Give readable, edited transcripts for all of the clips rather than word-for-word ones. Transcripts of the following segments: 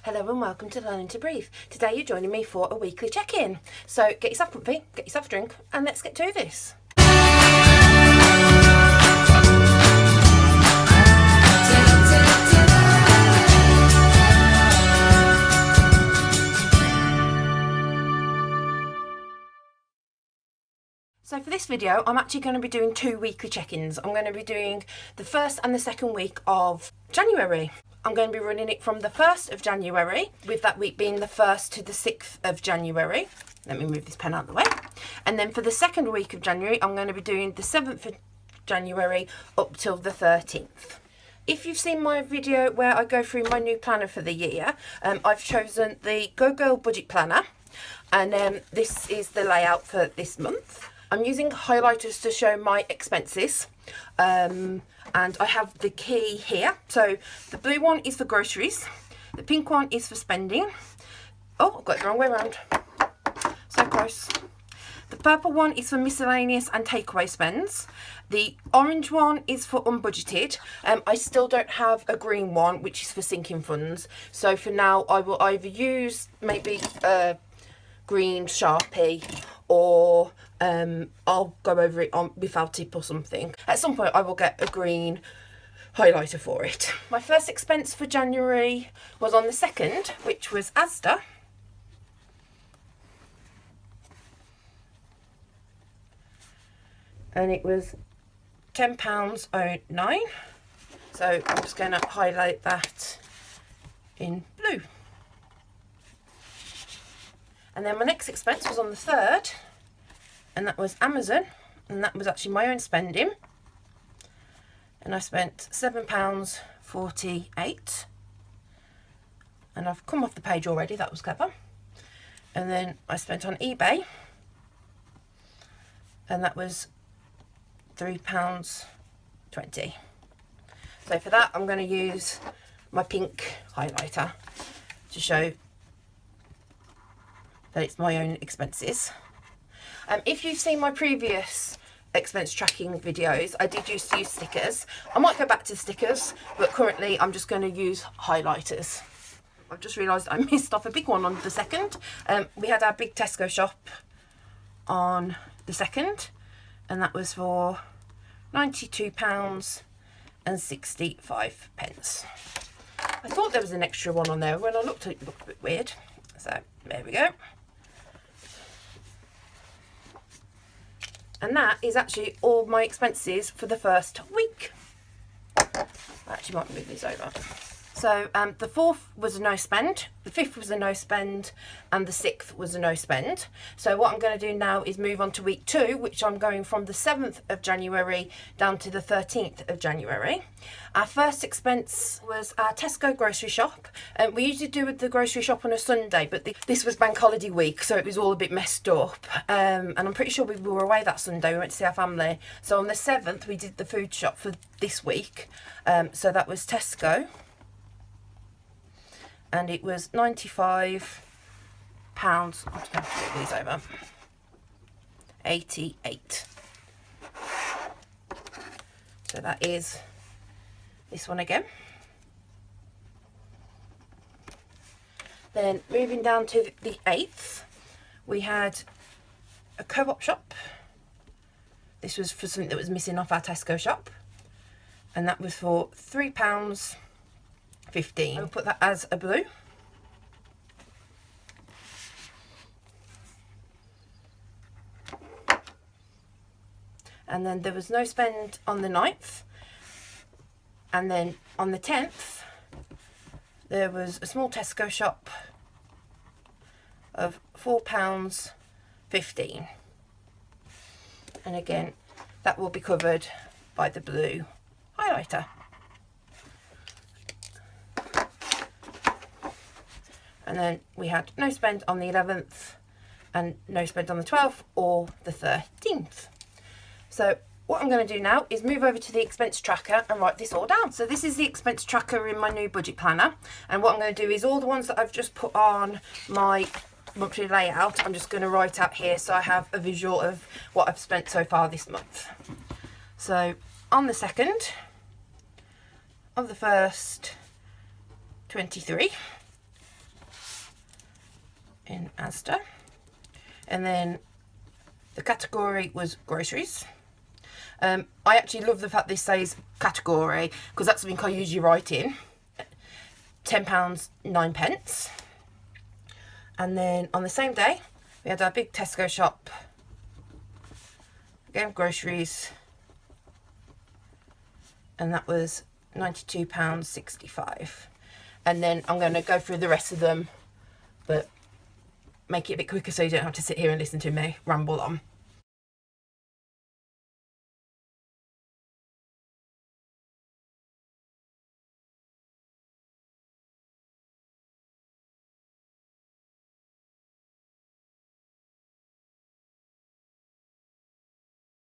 Hello and welcome to Learning to Breathe. Today you're joining me for a weekly check-in. So get yourself comfy, get yourself a drink and let's get to this. So for this video, I'm actually going to be doing two weekly check-ins. I'm going to be doing the first and the second week of January. I'm going to be running it from the 1st of January, with that week being the 1st to the 6th of January. Let me move this pen out of the way. And then for the second week of January, I'm going to be doing the 7th of January up till the 13th. If you've seen my video where I go through my new planner for the year, I've chosen the GoGirl budget planner, and this is the layout for this month. I'm using highlighters to show my expenses, and I have the key here. So the blue one is for groceries, the pink one is for spending. Oh, I've got it the wrong way around, so close. The purple one is for miscellaneous and takeaway spends. The orange one is for unbudgeted. I still don't have a green one, which is for sinking funds. So for now, I will either use maybe a green Sharpie, or I'll go over it on with felt tip or something. At some point I will get a green highlighter for it. My first expense for January was on the 2nd, which was Asda. And it was £10.09. So I'm just going to highlight that in blue. And then my next expense was on the 3rd, and that was Amazon, and that was actually my own spending. And I spent £7.48. And I've come off the page already, that was clever. And then I spent on eBay, and that was £3.20. So for that, I'm going to use my pink highlighter to show that it's my own expenses. If you've seen my previous expense tracking videos, I did used to use stickers. I might go back to stickers, but currently I'm just going to use highlighters. I've just realised I missed off a big one on the 2nd. We had our big Tesco shop on the 2nd, and that was for £92.65. I thought there was an extra one on there. When I looked at it, it looked a bit weird. So there we go. And that is actually all my expenses for the first week. I actually might move these over. So the 4th was a no spend, the 5th was a no spend, and the 6th was a no spend. So what I'm going to do now is move on to week 2, which I'm going from the 7th of January down to the 13th of January. Our first expense was our Tesco grocery shop. We usually do the grocery shop on a Sunday, but this was bank holiday week, so it was all a bit messed up. And I'm pretty sure we were away that Sunday. We went to see our family. So on the 7th, we did the food shop for this week. So that was Tesco. And it was £95. I'm just going to put these over. 88. So that is this one again. Then moving down to the 8th, we had a co-op shop. This was for something that was missing off our Tesco shop, and that was for £3.15. I'll put that as a blue. And then there was no spend on the 9th. And then on the 10th, there was a small Tesco shop of £4.15. And again, that will be covered by the blue highlighter. And then we had no spend on the 11th and no spend on the 12th or the 13th. So what I'm going to do now is move over to the expense tracker and write this all down. So this is the expense tracker in my new budget planner. And what I'm going to do is all the ones that I've just put on my monthly layout, I'm just going to write out here so I have a visual of what I've spent so far this month. So on the 2nd of the 1st, 23, Asda. And then the category was groceries. I actually love the fact this says category because that's something I usually write in. £10, 9 pence. And then on the same day, we had our big Tesco shop. Again, groceries. And that was £92.65. And then I'm going to go through the rest of them, but make it a bit quicker so you don't have to sit here and listen to me ramble on.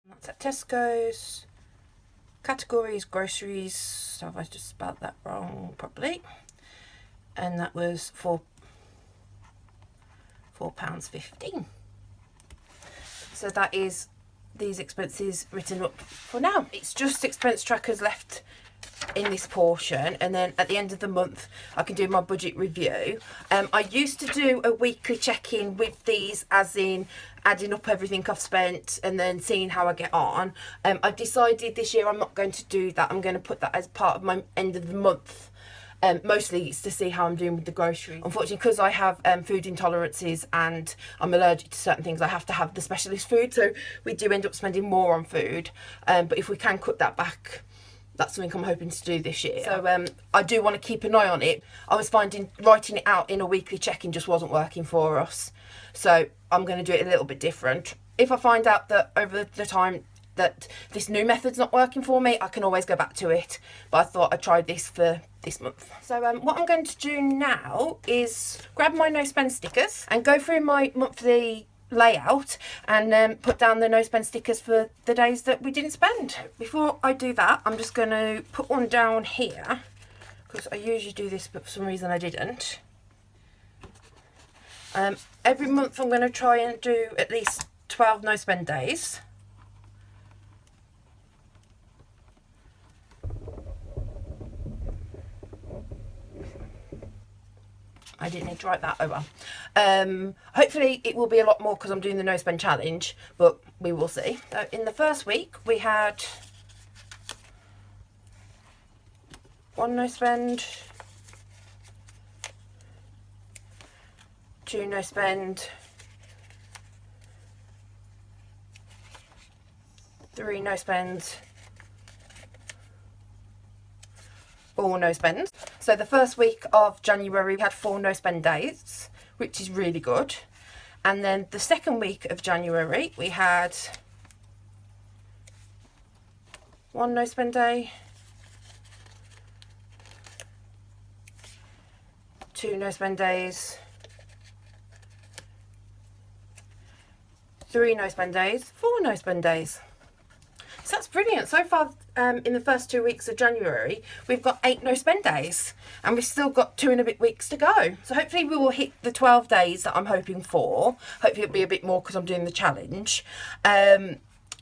That's at Tesco's. Categories, groceries. So have I just spelled that wrong probably? And that was £4.15. So that is these expenses written up for now. It's just expense trackers left in this portion, and then at the end of the month I can do my budget review. I used to do a weekly check-in with these, as in adding up everything I've spent and then seeing how I get on. I've decided this year I'm not going to do that. I'm going to put that as part of my end of the month. Mostly it's to see how I'm doing with the groceries. Unfortunately, because I have food intolerances and I'm allergic to certain things, I have to have the specialist food, so we do end up spending more on food. But if we can cut that back, that's something I'm hoping to do this year. So I do want to keep an eye on it. I was finding writing it out in a weekly check-in just wasn't working for us. So I'm going to do it a little bit different. If I find out that over the time that this new method's not working for me, I can always go back to it. But I thought I'd try this for this month. So what I'm going to do now is grab my no spend stickers and go through my monthly layout and put down the no spend stickers for the days that we didn't spend. Before I do that, I'm just going to put one down here because I usually do this, but for some reason I didn't. Every month I'm going to try and do at least 12 no spend days. I didn't need to write that over. Hopefully it will be a lot more because I'm doing the no spend challenge, but we will see. So in the first week we had 1 no spend, 2 no spend, 3 no spends, 4 no spends. So the first week of January we had 4 no spend days, which is really good. And then the second week of January we had 1 no spend day, 2 no spend days, 3 no spend days, 4 no spend days. So that's brilliant. So far in the first 2 weeks of January we've got 8 no spend days and we've still got 2 and a bit weeks to go. So hopefully we will hit the 12 days that I'm hoping for. Hopefully it'll be a bit more because I'm doing the challenge.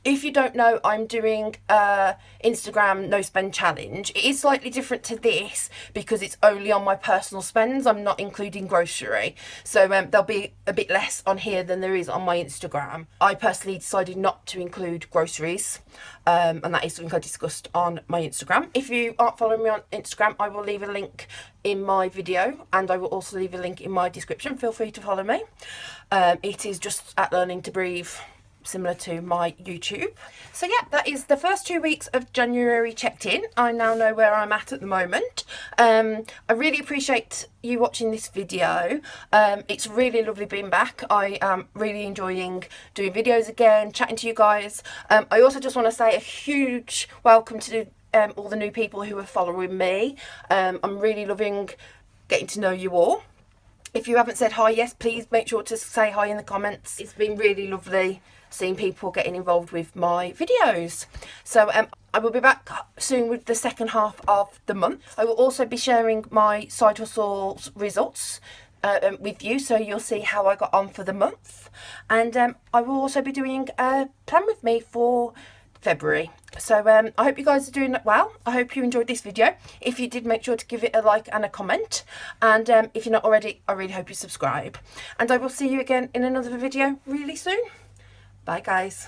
If you don't know, I'm doing Instagram no spend challenge. It is slightly different to this because it's only on my personal spends. I'm not including grocery. So there'll be a bit less on here than there is on my Instagram. I personally decided not to include groceries. And that is something I discussed on my Instagram. If you aren't following me on Instagram, I will leave a link in my video and I will also leave a link in my description. Feel free to follow me. It is just at Learning to Breathe, similar to my YouTube. So yeah, that is the first 2 weeks of January checked in. I now know where I'm at the moment. I really appreciate you watching this video. It's really lovely being back. I am really enjoying doing videos again, chatting to you guys. I also just want to say a huge welcome to all the new people who are following me. I'm really loving getting to know you all. If you haven't said hi, yes, please make sure to say hi in the comments. It's been really lovely seeing people getting involved with my videos. So I will be back soon with the second half of the month. I will also be sharing my side hustles results with you, so you'll see how I got on for the month. And I will also be doing a plan with me for February. So I hope you guys are doing well. I hope you enjoyed this video. If you did, make sure to give it a like and a comment, and if you're not already, I really hope you subscribe, and I will see you again in another video really soon. Bye guys.